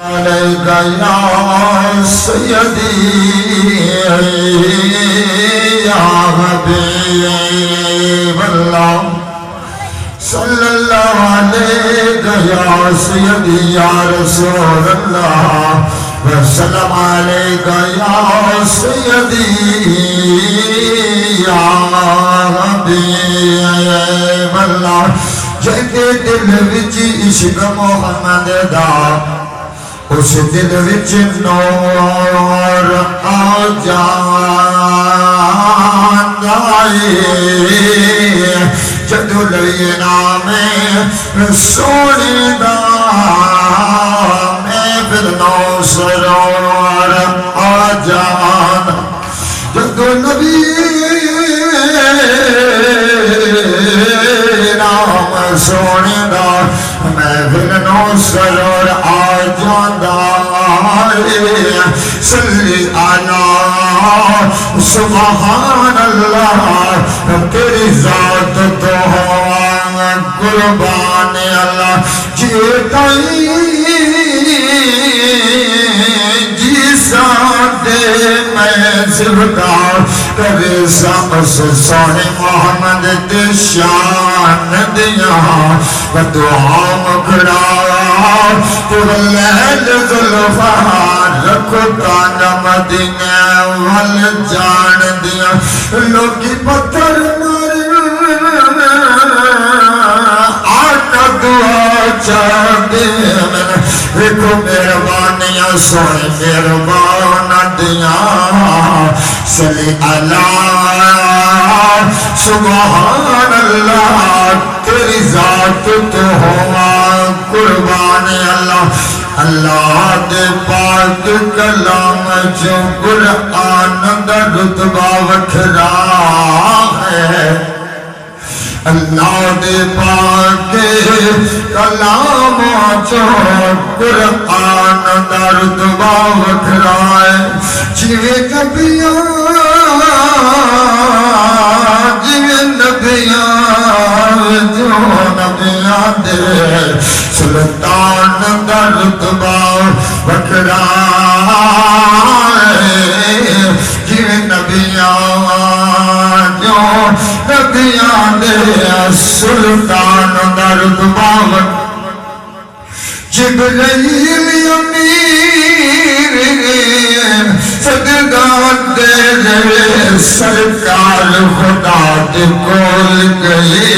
عليك يا سيدي يا حبيب الله صلى الله عليك يا سيدي يا رسول الله وسلم عليك يا سيدي يا حبيب الله جدے دل وچ عشق محمد دا اس دل وچ نور آ جاندا اے جدو لئے نام سونے دا میں پھر نو سرور آ جان جدو نبی نام سونے دا میں پھر نو سرور آ جاندا صلی اللہ سبحان اللہ تیری ذات تو قربان اللہ جیتائی جی ساتے میں سبکار کرے سامس سونے محمد دے شان دیا بدعا مکڑا تو لیل ظلفان رکھتا نمدینہ وال جان دیا لوگی پتھر دعا چاہتے ہیں ایکو مہربانیاں سوئے مہربان دیا صلی اللہ سبحان اللہ تیری ذات تو ہوا قربان اللہ اللہ دے پاک کلام جو قرآن دا رتبہ وکھرا ہے اللہ دے پاک کلام جو قرآن دا رتبہ وکھرا ہے جیوے نبیاں جو نبیاں دے سلطان دا رتبہ وکھرا ہے جیوے نبیاں جو نبیاں دے سلطان دا رتبہ جبرائیل امین صدقات دے سرکار خدا دے کول گئی